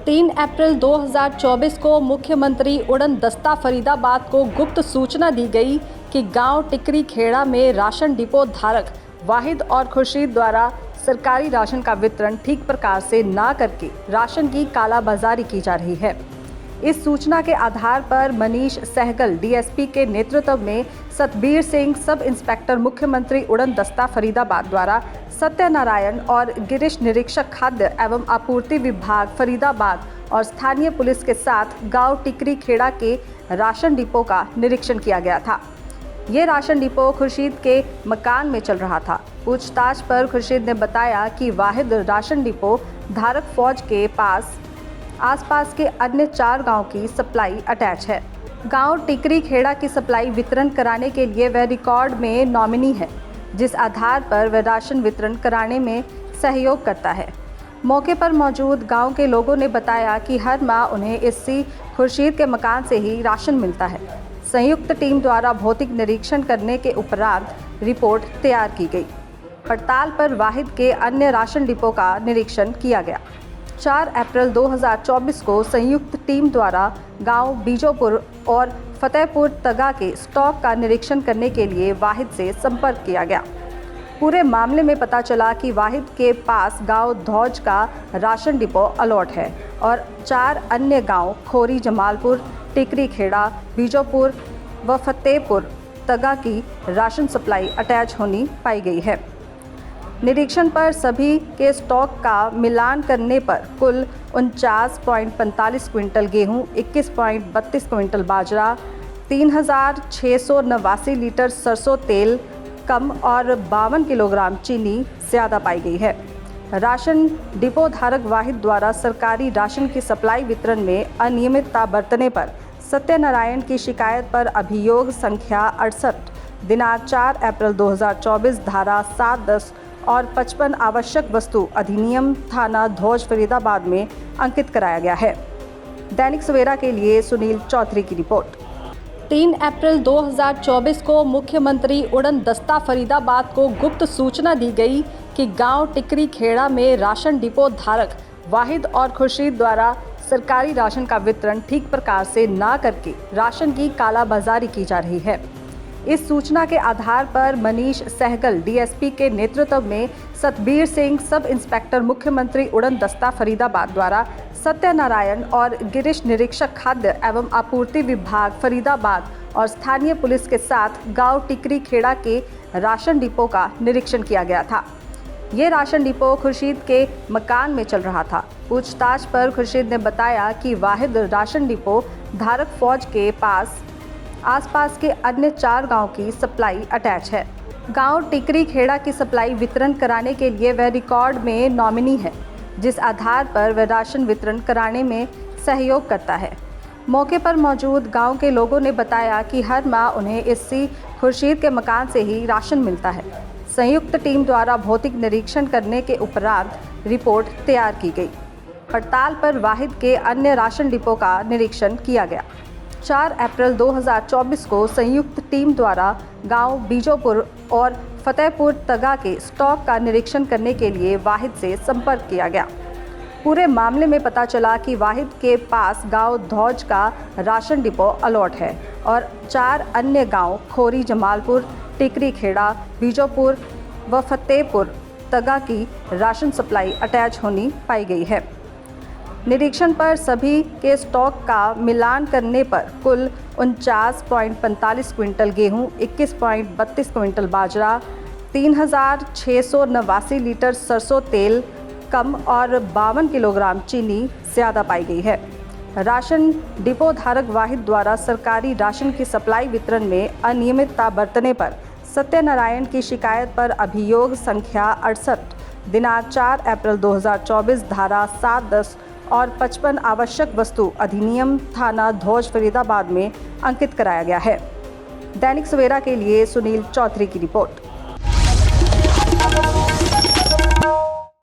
3 अप्रैल 2024 को मुख्यमंत्री उड़न दस्ता फरीदाबाद को गुप्त सूचना दी गई कि गांव टिकरी खेड़ा में राशन डिपो धारक वाहिद और खुर्शीद द्वारा सरकारी राशन का वितरण ठीक प्रकार से ना करके राशन की कालाबाजारी की जा रही है। इस सूचना के आधार पर मनीष सहगल डीएसपी के नेतृत्व में सतबीर सिंह सब इंस्पेक्टर मुख्यमंत्री उड़न दस्ता फरीदाबाद द्वारा सत्यनारायण और गिरीश निरीक्षक खाद्य एवं आपूर्ति विभाग फरीदाबाद और स्थानीय पुलिस के साथ गांव टिकरी खेड़ा के राशन डिपो का निरीक्षण किया गया था। ये राशन डिपो खुर्शीद के मकान में चल रहा था। पूछताछ पर खुर्शीद ने बताया कि वाहिद राशन डिपो धारक फौज के पास आसपास के अन्य 4 गांव की सप्लाई अटैच है। गांव टिकरी खेड़ा की सप्लाई वितरण कराने के लिए वह रिकॉर्ड में नॉमिनी है, जिस आधार पर वह राशन वितरण कराने में सहयोग करता है। मौके पर मौजूद गांव के लोगों ने बताया कि हर माह उन्हें इसी खुर्शीद के मकान से ही राशन मिलता है। संयुक्त टीम द्वारा भौतिक निरीक्षण करने के उपरांत रिपोर्ट तैयार की गई। पड़ताल पर वाहिद के अन्य राशन डिपो का निरीक्षण किया गया। 4 अप्रैल 2024 को संयुक्त टीम द्वारा गांव बीजोपुर और फतेहपुर तगा के स्टॉक का निरीक्षण करने के लिए वाहिद से संपर्क किया गया। पूरे मामले में पता चला कि वाहिद के पास गांव धौज का राशन डिपो अलॉट है और 4 अन्य गांव खोरी जमालपुर, टिकरी खेड़ा, बीजोपुर व फतेहपुर तगा की राशन सप्लाई अटैच होनी पाई गई है। निरीक्षण पर सभी के स्टॉक का मिलान करने पर कुल 49.45 क्विंटल गेहूं, 21.32 क्विंटल बाजरा, 3689 लीटर सरसों तेल कम और 52 किलोग्राम चीनी ज़्यादा पाई गई है। राशन डिपो धारक वाहिद द्वारा सरकारी राशन की सप्लाई वितरण में अनियमितता बरतने पर सत्यनारायण की शिकायत पर अभियोग संख्या 68 दिनांक 4 अप्रैल 2024 धारा 710 और 55 आवश्यक वस्तु अधिनियम थाना धौज फरीदाबाद में अंकित कराया गया है। दैनिक सवेरा के लिए सुनील चौधरी की रिपोर्ट। 3 अप्रैल 2024 को मुख्यमंत्री उड़न दस्ता फरीदाबाद को गुप्त सूचना दी गई कि गांव टिकरी खेड़ा में राशन डिपो धारक वाहिद और खुर्शीद द्वारा सरकारी राशन का वितरण ठीक प्रकार से ना करके राशन की कालाबाजारी की जा रही है। इस सूचना के आधार पर मनीष सहगल डीएसपी के नेतृत्व में सतबीर सिंह सब इंस्पेक्टर मुख्यमंत्री उड़न दस्ता फरीदाबाद द्वारा सत्यनारायण और गिरीश निरीक्षक खाद्य एवं आपूर्ति विभाग फरीदाबाद और स्थानीय पुलिस के साथ गांव टिकरी खेड़ा के राशन डिपो का निरीक्षण किया गया था। ये राशन डिपो खुर्शीद के मकान में चल रहा था। पूछताछ पर खुर्शीद ने बताया कि वाहिद राशन डिपो धारक फौज के पास आसपास के अन्य 4 गांव की सप्लाई अटैच है। गांव टिकरी खेड़ा की सप्लाई वितरण कराने के लिए वह रिकॉर्ड में नॉमिनी है, जिस आधार पर वह राशन वितरण कराने में सहयोग करता है। मौके पर मौजूद गांव के लोगों ने बताया कि हर माह उन्हें इसी खुर्शीद के मकान से ही राशन मिलता है। संयुक्त टीम द्वारा भौतिक निरीक्षण करने के उपरांत रिपोर्ट तैयार की गई। पड़ताल पर वाहिद के अन्य राशन डिपो का निरीक्षण किया गया। 4 अप्रैल 2024 को संयुक्त टीम द्वारा गांव बीजोपुर और फतेहपुर तगा के स्टॉक का निरीक्षण करने के लिए वाहिद से संपर्क किया गया। पूरे मामले में पता चला कि वाहिद के पास गांव धौज का राशन डिपो अलॉट है और 4 अन्य गांव खोरी जमालपुर, टिकरी खेड़ा, बीजोपुर व फतेहपुर तगा की राशन सप्लाई अटैच होनी पाई गई है। निरीक्षण पर सभी के स्टॉक का मिलान करने पर कुल 49.45 क्विंटल गेहूं, 21.32 क्विंटल बाजरा, 3689 लीटर सरसों तेल कम और 52 किलोग्राम चीनी ज़्यादा पाई गई है। राशन डिपो धारक वाहिद द्वारा सरकारी राशन की सप्लाई वितरण में अनियमितता बरतने पर सत्यनारायण की शिकायत पर अभियोग संख्या 68 दिनांक 4 अप्रैल 2024 धारा 710 और 55 आवश्यक वस्तु अधिनियम थाना धौज फरीदाबाद में अंकित कराया गया है। दैनिक सवेरा के लिए सुनील चौधरी की रिपोर्ट।